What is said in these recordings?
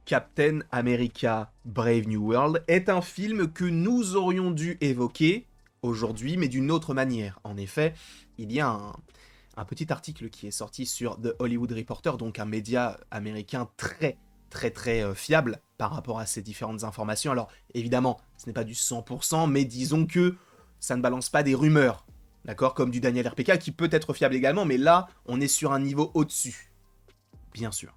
Captain America Brave New World est un film que nous aurions dû évoquer aujourd'hui, mais d'une autre manière. En effet, il y a un petit article qui est sorti sur The Hollywood Reporter, donc un média américain très fiable par rapport à ces différentes informations. Alors évidemment, ce n'est pas du 100%, mais disons que ça ne balance pas des rumeurs, d'accord, comme du Daniel RPK, qui peut être fiable également, mais là, on est sur un niveau au-dessus, bien sûr.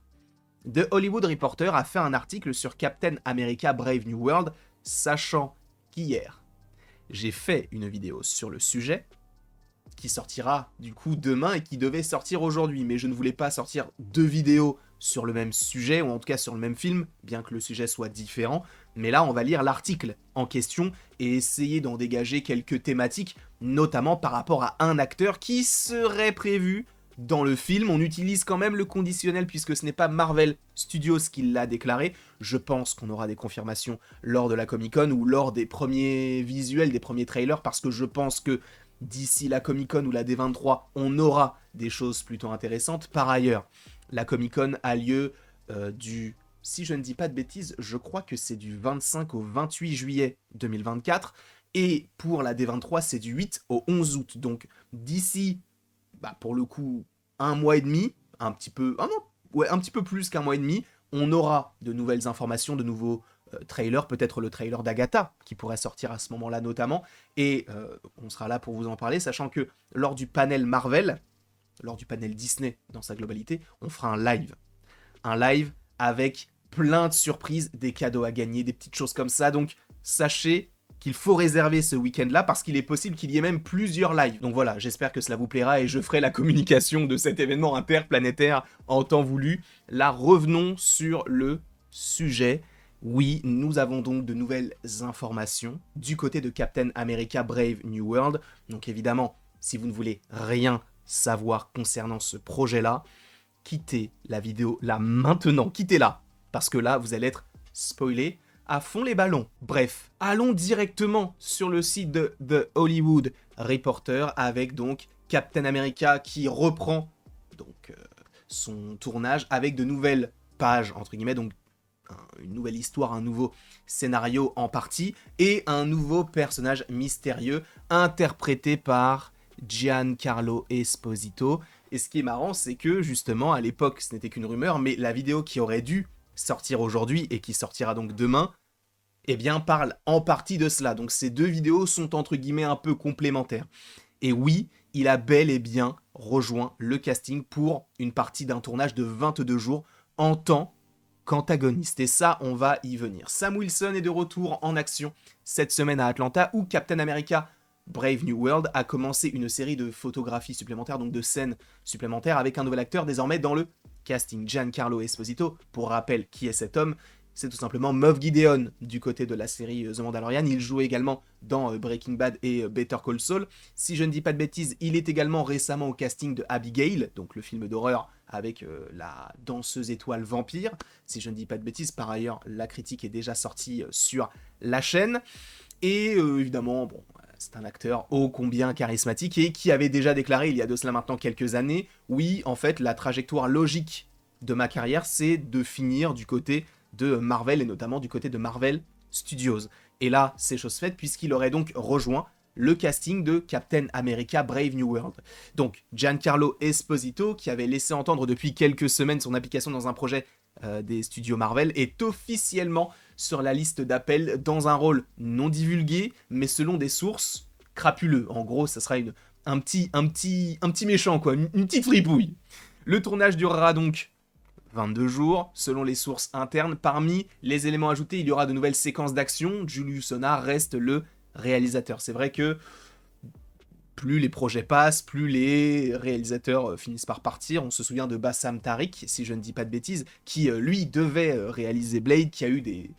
The Hollywood Reporter a fait un article sur Captain America Brave New World, sachant qu'hier, j'ai fait une vidéo sur le sujet, qui sortira du coup demain et qui devait sortir aujourd'hui, mais je ne voulais pas sortir deux vidéos sur le même sujet, ou en tout cas sur le même film, bien que le sujet soit différent, mais là on va lire l'article en question et essayer d'en dégager quelques thématiques, notamment par rapport à un acteur qui serait prévu dans le film. On utilise quand même le conditionnel puisque ce n'est pas Marvel Studios qui l'a déclaré. Je pense qu'on aura des confirmations lors de la Comic-Con ou lors des premiers visuels, des premiers trailers, parce que je pense que d'ici la Comic-Con ou la D23, on aura des choses plutôt intéressantes. Par ailleurs, la Comic-Con a lieu si je ne dis pas de bêtises, je crois que c'est du 25 au 28 juillet 2024. Et pour la D23, c'est du 8 au 11 août. Donc d'ici, pour le coup, un mois et demi, un petit peu plus qu'un mois et demi, on aura de nouvelles informations, de nouveaux trailers, peut-être le trailer d'Agatha, qui pourrait sortir à ce moment-là notamment, et on sera là pour vous en parler, sachant que lors du panel Marvel, lors du panel Disney dans sa globalité, on fera un live avec plein de surprises, des cadeaux à gagner, des petites choses comme ça, donc sachez qu'il faut réserver ce week-end-là parce qu'il est possible qu'il y ait même plusieurs lives. Donc voilà, j'espère que cela vous plaira et je ferai la communication de cet événement interplanétaire en temps voulu. Là, revenons sur le sujet. Oui, nous avons donc de nouvelles informations du côté de Captain America Brave New World. Donc évidemment, si vous ne voulez rien savoir concernant ce projet-là, quittez la vidéo là maintenant, quittez-la, parce que là, vous allez être spoilé à fond les ballons. Bref, allons directement sur le site de The Hollywood Reporter avec donc Captain America qui reprend donc son tournage avec de nouvelles pages entre guillemets, donc une nouvelle histoire, un nouveau scénario en partie et un nouveau personnage mystérieux interprété par Giancarlo Esposito. Et ce qui est marrant, c'est que justement à l'époque, ce n'était qu'une rumeur, mais la vidéo qui aurait dû sortir aujourd'hui et qui sortira donc demain, eh bien, parle en partie de cela. Donc ces deux vidéos sont entre guillemets un peu complémentaires. Et oui, il a bel et bien rejoint le casting pour une partie d'un tournage de 22 jours en tant qu'antagoniste. Et ça, on va y venir. Sam Wilson est de retour en action cette semaine à Atlanta où Captain America Brave New World a commencé une série de photographies supplémentaires, donc de scènes supplémentaires avec un nouvel acteur désormais dans le casting, Giancarlo Esposito. Pour rappel, qui est cet homme ? C'est tout simplement Moff Gideon du côté de la série The Mandalorian. Il joue également dans Breaking Bad et Better Call Saul. Si je ne dis pas de bêtises, il est également récemment au casting de Abigail, donc le film d'horreur avec la danseuse étoile vampire. Si je ne dis pas de bêtises, par ailleurs, la critique est déjà sortie sur la chaîne. Et évidemment, bon, c'est un acteur ô combien charismatique et qui avait déjà déclaré il y a de cela maintenant quelques années, oui, en fait, la trajectoire logique de ma carrière, c'est de finir du côté de Marvel et notamment du côté de Marvel Studios. Et là, c'est chose faite puisqu'il aurait donc rejoint le casting de Captain America Brave New World. Donc, Giancarlo Esposito, qui avait laissé entendre depuis quelques semaines son application dans un projet des studios Marvel, est officiellement sur la liste d'appel dans un rôle non divulgué, mais selon des sources crapuleux. En gros, ça sera un petit méchant, quoi, une petite fripouille. Le tournage durera donc 22 jours, selon les sources internes. Parmi les éléments ajoutés, il y aura de nouvelles séquences d'action. Julius Onah reste le réalisateur. C'est vrai que plus les projets passent, plus les réalisateurs finissent par partir. On se souvient de Bassam Tariq, si je ne dis pas de bêtises, qui lui devait réaliser Blade, qui a eu des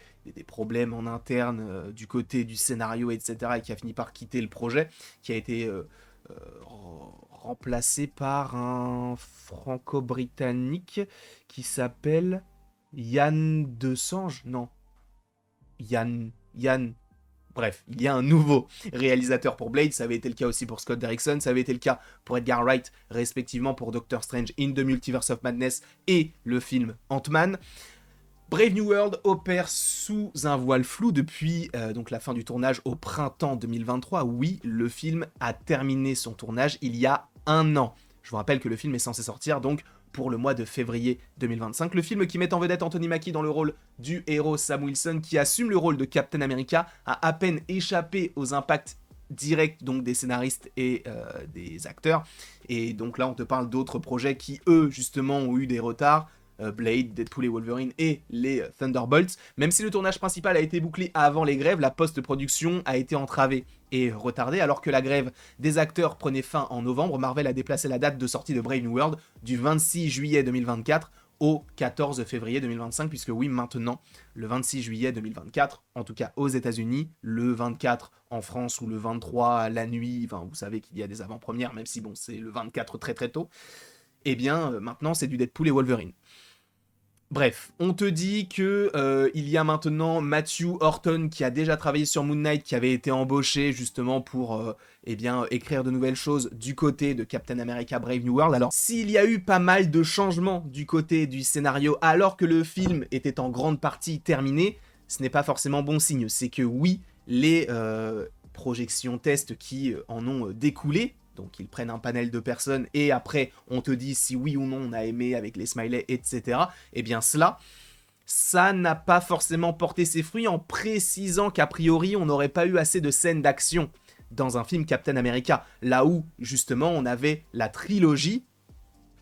problèmes en interne du côté du scénario, etc., et qui a fini par quitter le projet, qui a été remplacé par un franco-britannique qui s'appelle Yann Desange. Non. Yann. Bref, il y a un nouveau réalisateur pour Blade, ça avait été le cas aussi pour Scott Derrickson, ça avait été le cas pour Edgar Wright, respectivement pour Doctor Strange in the Multiverse of Madness et le film Ant-Man. Brave New World opère sous un voile flou depuis donc la fin du tournage au printemps 2023. Oui, le film a terminé son tournage il y a un an. Je vous rappelle que le film est censé sortir donc pour le mois de février 2025. Le film qui met en vedette Anthony Mackie dans le rôle du héros Sam Wilson, qui assume le rôle de Captain America, a à peine échappé aux impacts directs donc des scénaristes et des acteurs. Et donc là, on te parle d'autres projets qui, eux, justement, ont eu des retards. Blade, Deadpool et Wolverine et les Thunderbolts. Même si le tournage principal a été bouclé avant les grèves, la post-production a été entravée et retardée. Alors que la grève des acteurs prenait fin en novembre, Marvel a déplacé la date de sortie de Brave New World du 26 juillet 2024 au 14 février 2025, puisque oui, maintenant, le 26 juillet 2024, en tout cas aux États-Unis, le 24 en France ou le 23 la nuit, enfin vous savez qu'il y a des avant-premières, même si bon, c'est le 24 très très tôt, et bien maintenant c'est du Deadpool et Wolverine. Bref, on te dit que il y a maintenant Matthew Horton qui a déjà travaillé sur Moon Knight, qui avait été embauché justement pour écrire de nouvelles choses du côté de Captain America Brave New World. Alors, s'il y a eu pas mal de changements du côté du scénario alors que le film était en grande partie terminé, ce n'est pas forcément bon signe. C'est que oui, les projections tests qui en ont découlé, donc ils prennent un panel de personnes et après on te dit si oui ou non on a aimé avec les smileys, etc. Eh bien ça n'a pas forcément porté ses fruits en précisant qu'a priori on n'aurait pas eu assez de scènes d'action dans un film Captain America. Là où justement on avait la trilogie,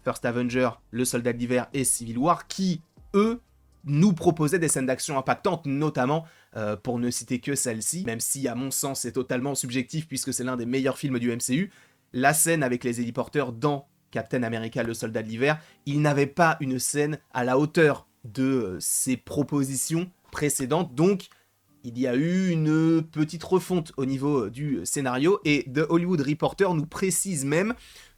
First Avenger, Le Soldat de l'Hiver et Civil War, qui eux nous proposaient des scènes d'action impactantes, notamment pour ne citer que celle-ci, même si à mon sens c'est totalement subjectif puisque c'est l'un des meilleurs films du MCU. La scène avec les héliporteurs dans Captain America, le soldat de l'hiver, il n'avait pas une scène à la hauteur de ses propositions précédentes, donc il y a eu une petite refonte au niveau du scénario, et The Hollywood Reporter nous précise même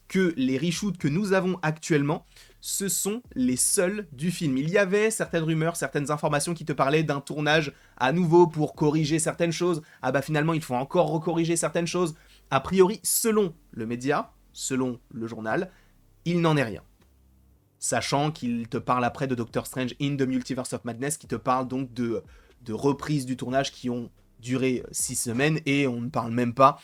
que les reshoots que nous avons actuellement, ce sont les seuls du film. Il y avait certaines rumeurs, certaines informations qui te parlaient d'un tournage à nouveau pour corriger certaines choses. Ah bah finalement, il faut encore recorriger certaines choses. A priori, selon le média, selon le journal, il n'en est rien. Sachant qu'il te parle après de Doctor Strange in the Multiverse of Madness, qui te parle donc de reprises du tournage qui ont duré 6 semaines, et on ne parle même pas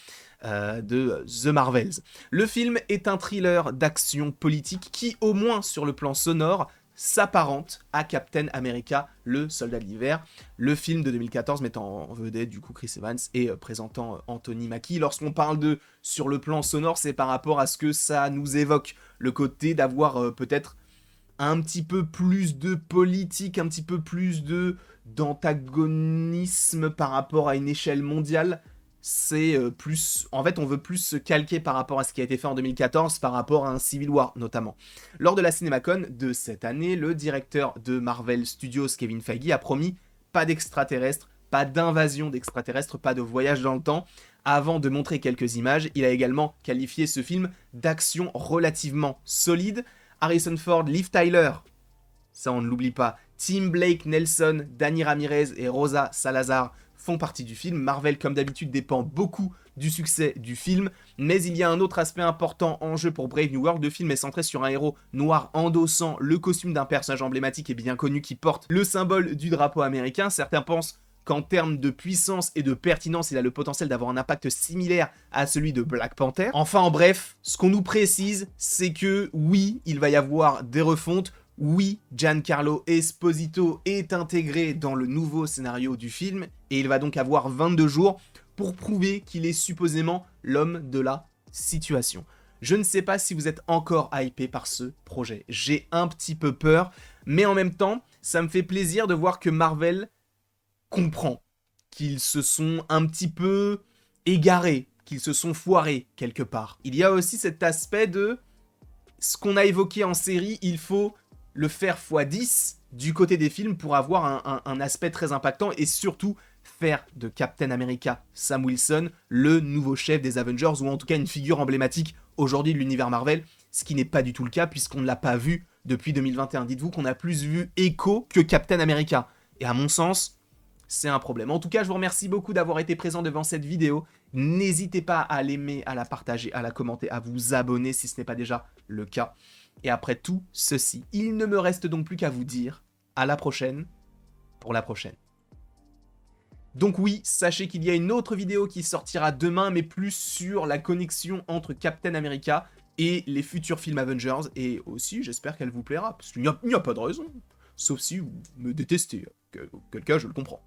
de The Marvels. Le film est un thriller d'action politique qui, au moins sur le plan sonore, s'apparente à Captain America, le soldat de l'hiver, le film de 2014 mettant en vedette du coup Chris Evans et présentant Anthony Mackie. Lorsqu'on parle de sur le plan sonore, c'est par rapport à ce que ça nous évoque, le côté d'avoir peut-être un petit peu plus de politique, un petit peu plus d'antagonisme par rapport à une échelle mondiale. C'est plus... En fait, on veut plus se calquer par rapport à ce qui a été fait en 2014, par rapport à un Civil War, notamment. Lors de la CinemaCon de cette année, le directeur de Marvel Studios, Kevin Feige, a promis pas d'extraterrestres, pas d'invasion d'extraterrestres, pas de voyage dans le temps. Avant de montrer quelques images, il a également qualifié ce film d'action relativement solide. Harrison Ford, Liv Tyler, ça on ne l'oublie pas, Tim Blake Nelson, Danny Ramirez et Rosa Salazar font partie du film. Marvel, comme d'habitude, dépend beaucoup du succès du film, mais il y a un autre aspect important en jeu pour Brave New World. Le film est centré sur un héros noir endossant le costume d'un personnage emblématique et bien connu qui porte le symbole du drapeau américain. Certains pensent qu'en termes de puissance et de pertinence, il a le potentiel d'avoir un impact similaire à celui de Black Panther. Enfin, en bref, ce qu'on nous précise, c'est que oui, il va y avoir des refontes. Oui, Giancarlo Esposito est intégré dans le nouveau scénario du film, et il va donc avoir 22 jours pour prouver qu'il est supposément l'homme de la situation. Je ne sais pas si vous êtes encore hypé par ce projet. J'ai un petit peu peur, mais en même temps, ça me fait plaisir de voir que Marvel comprend qu'ils se sont un petit peu égarés, qu'ils se sont foirés quelque part. Il y a aussi cet aspect de ce qu'on a évoqué en série, il faut le faire x10 du côté des films pour avoir un aspect très impactant et surtout faire de Captain America Sam Wilson le nouveau chef des Avengers, ou en tout cas une figure emblématique aujourd'hui de l'univers Marvel, ce qui n'est pas du tout le cas puisqu'on ne l'a pas vu depuis 2021. Dites-vous qu'on a plus vu Echo que Captain America, et à mon sens, c'est un problème. En tout cas, je vous remercie beaucoup d'avoir été présent devant cette vidéo. N'hésitez pas à l'aimer, à la partager, à la commenter, à vous abonner si ce n'est pas déjà le cas. Et après tout ceci, il ne me reste donc plus qu'à vous dire à la prochaine pour la prochaine. Donc oui, sachez qu'il y a une autre vidéo qui sortira demain, mais plus sur la connexion entre Captain America et les futurs films Avengers, et aussi j'espère qu'elle vous plaira, parce qu'il n'y a pas de raison, sauf si vous me détestez, auquel cas je le comprends.